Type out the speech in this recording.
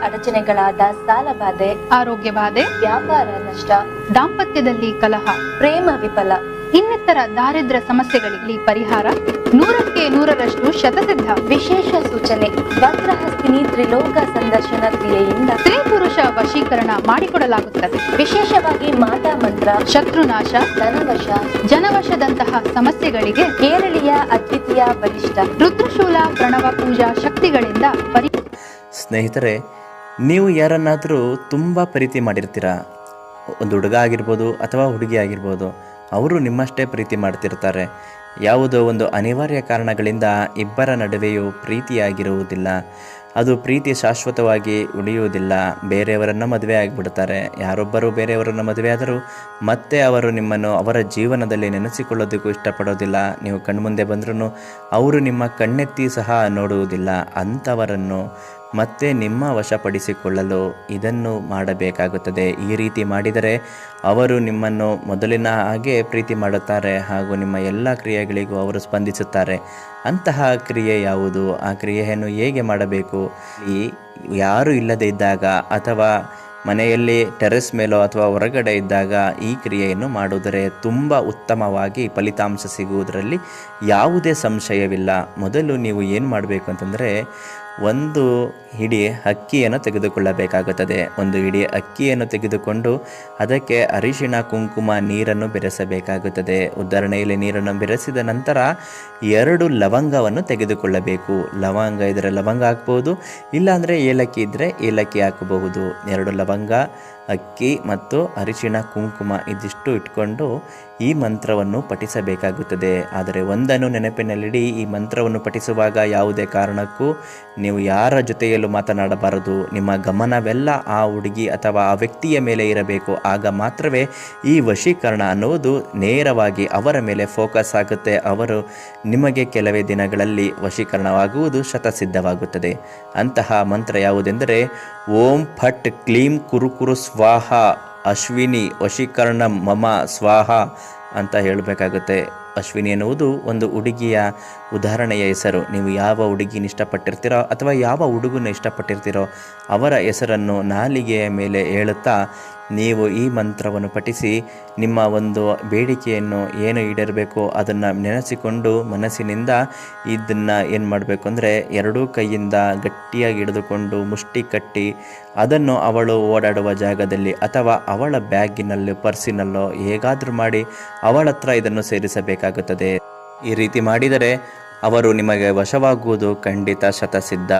ಅಡಚಣೆಗಳಾದ ಸಾಲಬಾಧೆ, ಆರೋಗ್ಯ ಬಾಧೆ, ವ್ಯಾಪಾರ ನಷ್ಟ, ದಾಂಪತ್ಯದಲ್ಲಿ ಕಲಹ, ಪ್ರೇಮ ವಿಫಲ, ಇನ್ನಿತರ ದಾರಿದ್ರ್ಯ ಸಮಸ್ಯೆಗಳಿಗೆ ಪರಿಹಾರ 100% ಶತಸಿದ್ಧ. ವಿಶೇಷ ಸೂಚನೆ: ವಕ್ರಹಸ್ತಿನಿ ತ್ರಿಲೋಕ ಸಂದರ್ಶನ ಕ್ರಿಯೆಯಿಂದ ಸ್ತ್ರೀ ಪುರುಷ ವಶೀಕರಣ ಮಾಡಿಕೊಡಲಾಗುತ್ತದೆ. ವಿಶೇಷವಾಗಿ ಮಾಟಾ ಮಂತ್ರ, ಶತ್ರುನಾಶ, ಧನವಶ, ಜನವಶದಂತಹ ಸಮಸ್ಯೆಗಳಿಗೆ ಕೇರಳೀಯ ಅದ್ವಿತೀಯ ಬಲಿಷ್ಠ ರುದ್ರಶೂಲ ಪ್ರಣವ ಪೂಜಾ ಶಕ್ತಿಗಳಿಂದ ಸ್ನೇಹಿತರೆ, ನೀವು ಯಾರನ್ನಾದರೂ ತುಂಬ ಪ್ರೀತಿ ಮಾಡಿರ್ತೀರಾ. ಒಂದು ಹುಡುಗ ಆಗಿರ್ಬೋದು ಅಥವಾ ಹುಡುಗಿ ಆಗಿರ್ಬೋದು, ಅವರು ನಿಮ್ಮಷ್ಟೇ ಪ್ರೀತಿ ಮಾಡ್ತಿರ್ತಾರೆ. ಯಾವುದೋ ಒಂದು ಅನಿವಾರ್ಯ ಕಾರಣಗಳಿಂದ ಇಬ್ಬರ ನಡುವೆಯೂ ಪ್ರೀತಿಯಾಗಿರುವುದಿಲ್ಲ. ಅದು ಪ್ರೀತಿ ಶಾಶ್ವತವಾಗಿ ಉಳಿಯುವುದಿಲ್ಲ. ಬೇರೆಯವರನ್ನು ಮದುವೆ ಆಗಿಬಿಡ್ತಾರೆ. ಯಾರೊಬ್ಬರು ಬೇರೆಯವರನ್ನು ಮದುವೆ ಆದರೂ ಮತ್ತೆ ಅವರು ನಿಮ್ಮನ್ನು ಅವರ ಜೀವನದಲ್ಲಿ ನೆನೆಸಿಕೊಳ್ಳೋದಕ್ಕೂ ಇಷ್ಟಪಡೋದಿಲ್ಲ. ನೀವು ಕಣ್ಮುಂದೆ ಬಂದ್ರೂ ಅವರು ನಿಮ್ಮ ಕಣ್ಣೆತ್ತಿ ಸಹ ನೋಡುವುದಿಲ್ಲ. ಅಂಥವರನ್ನು ಮತ್ತೆ ನಿಮ್ಮ ವಶಪಡಿಸಿಕೊಳ್ಳಲು ಇದನ್ನು ಮಾಡಬೇಕಾಗುತ್ತದೆ. ಈ ರೀತಿ ಮಾಡಿದರೆ ಅವರು ನಿಮ್ಮನ್ನು ಮೊದಲಿನ ಹಾಗೆ ಪ್ರೀತಿ ಮಾಡುತ್ತಾರೆ ಹಾಗೂ ನಿಮ್ಮ ಎಲ್ಲ ಕ್ರಿಯೆಗಳಿಗೂ ಅವರು ಸ್ಪಂದಿಸುತ್ತಾರೆ. ಅಂತಹ ಕ್ರಿಯೆ ಯಾವುದು? ಆ ಕ್ರಿಯೆಯನ್ನು ಹೇಗೆ ಮಾಡಬೇಕು? ಯಾರು ಇಲ್ಲದೇ ಇದ್ದಾಗ ಅಥವಾ ಮನೆಯಲ್ಲಿ ಟೆರೆಸ್ ಮೇಲೋ ಅಥವಾ ಹೊರಗಡೆ ಇದ್ದಾಗ ಈ ಕ್ರಿಯೆಯನ್ನು ಮಾಡುವುದರೆ ತುಂಬ ಉತ್ತಮವಾಗಿ ಫಲಿತಾಂಶ ಸಿಗುವುದರಲ್ಲಿ ಯಾವುದೇ ಸಂಶಯವಿಲ್ಲ. ಮೊದಲು ನೀವು ಏನು ಮಾಡಬೇಕು ಅಂತಂದರೆ, ಒಂದು ಹಿಡಿ ಅಕ್ಕಿಯನ್ನು ತೆಗೆದುಕೊಳ್ಳಬೇಕಾಗುತ್ತದೆ. ಒಂದು ಹಿಡಿ ಅಕ್ಕಿಯನ್ನು ತೆಗೆದುಕೊಂಡು ಅದಕ್ಕೆ ಅರಿಶಿಣ, ಕುಂಕುಮ, ನೀರನ್ನು ಬೆರೆಸಬೇಕಾಗುತ್ತದೆ. ಉದಾಹರಣೆಯಲ್ಲಿ ನೀರನ್ನು ಬೆರೆಸಿದ ನಂತರ 2 ಲವಂಗವನ್ನು ತೆಗೆದುಕೊಳ್ಳಬೇಕು. ಲವಂಗ ಇದ್ದರೆ ಲವಂಗ ಹಾಕ್ಬೋದು, ಇಲ್ಲಾಂದರೆ ಏಲಕ್ಕಿ ಇದ್ದರೆ ಏಲಕ್ಕಿ ಹಾಕಬಹುದು. 2 ಲವಂಗ, ಅಕ್ಕಿ ಮತ್ತು ಅರಿಶಿಣ, ಕುಂಕುಮ ಇದಿಷ್ಟು ಇಟ್ಕೊಂಡು ಈ ಮಂತ್ರವನ್ನು ಪಠಿಸಬೇಕಾಗುತ್ತದೆ. ಆದರೆ ಒಂದನ್ನು ನೆನಪಿನಲ್ಲಿಡಿ, ಈ ಮಂತ್ರವನ್ನು ಪಠಿಸುವಾಗ ಯಾವುದೇ ಕಾರಣಕ್ಕೂ ನೀವು ಯಾರ ಜೊತೆಯಲ್ಲೂ ಮಾತನಾಡಬಾರದು. ನಿಮ್ಮ ಗಮನವೆಲ್ಲ ಆ ಹುಡುಗಿ ಅಥವಾ ಆ ವ್ಯಕ್ತಿಯ ಮೇಲೆ ಇರಬೇಕು. ಆಗ ಮಾತ್ರವೇ ಈ ವಶೀಕರಣ ಅನ್ನುವುದು ನೇರವಾಗಿ ಅವರ ಮೇಲೆ ಫೋಕಸ್ ಆಗುತ್ತೆ. ಅವರು ನಿಮಗೆ ಕೆಲವೇ ದಿನಗಳಲ್ಲಿ ವಶೀಕರಣವಾಗುವುದು ಶತಸಿದ್ಧವಾಗುತ್ತದೆ. ಅಂತಹ ಮಂತ್ರ ಯಾವುದೆಂದರೆ, ಓಂ ಫಟ್ ಕ್ಲೀಂ ಕುರುಕುರು ಸ್ವಾಹ ಅಶ್ವಿನಿ ವಶೀಕರಣ ಮಮ ಸ್ವಾಹ ಅಂತ ಹೇಳಬೇಕಾಗುತ್ತೆ. ಅಶ್ವಿನಿ ಎನ್ನುವುದು ಒಂದು ಹುಡುಗಿಯ ಉದಾಹರಣೆಯ ಹೆಸರು. ನೀವು ಯಾವ ಹುಡುಗಿನ ಇಷ್ಟಪಟ್ಟಿರ್ತೀರೋ ಅಥವಾ ಯಾವ ಹುಡುಗನ ಇಷ್ಟಪಟ್ಟಿರ್ತೀರೋ ಅವರ ಹೆಸರನ್ನು ನಾಲಿಗೆಯ ಮೇಲೆ ಹೇಳುತ್ತಾ ನೀವು ಈ ಮಂತ್ರವನ್ನು ಪಠಿಸಿ ನಿಮ್ಮ ಒಂದು ಬೇಡಿಕೆಯನ್ನು ಏನು ಈಡೇರಬೇಕೋ ಅದನ್ನು ನೆನೆಸಿಕೊಂಡು ಮನಸ್ಸಿನಿಂದ ಇದನ್ನು ಏನು ಮಾಡಬೇಕು ಅಂದರೆ, 2 ಕೈಯಿಂದ ಗಟ್ಟಿಯಾಗಿ ಹಿಡಿದುಕೊಂಡು ಮುಷ್ಟಿ ಕಟ್ಟಿ ಅದನ್ನು ಅವಳು ಓಡಾಡುವ ಜಾಗದಲ್ಲಿ ಅಥವಾ ಅವಳ ಬ್ಯಾಗಿನಲ್ಲೋ ಪರ್ಸಿನಲ್ಲೋ ಹೇಗಾದರೂ ಮಾಡಿ ಅವಳ ಹತ್ರ ಇದನ್ನು ಸೇರಿಸಬೇಕಾಗುತ್ತದೆ. ಈ ರೀತಿ ಮಾಡಿದರೆ ಅವರು ನಿಮಗೆ ವಶವಾಗುವುದು ಖಂಡಿತ ಶತಸಿದ್ಧ.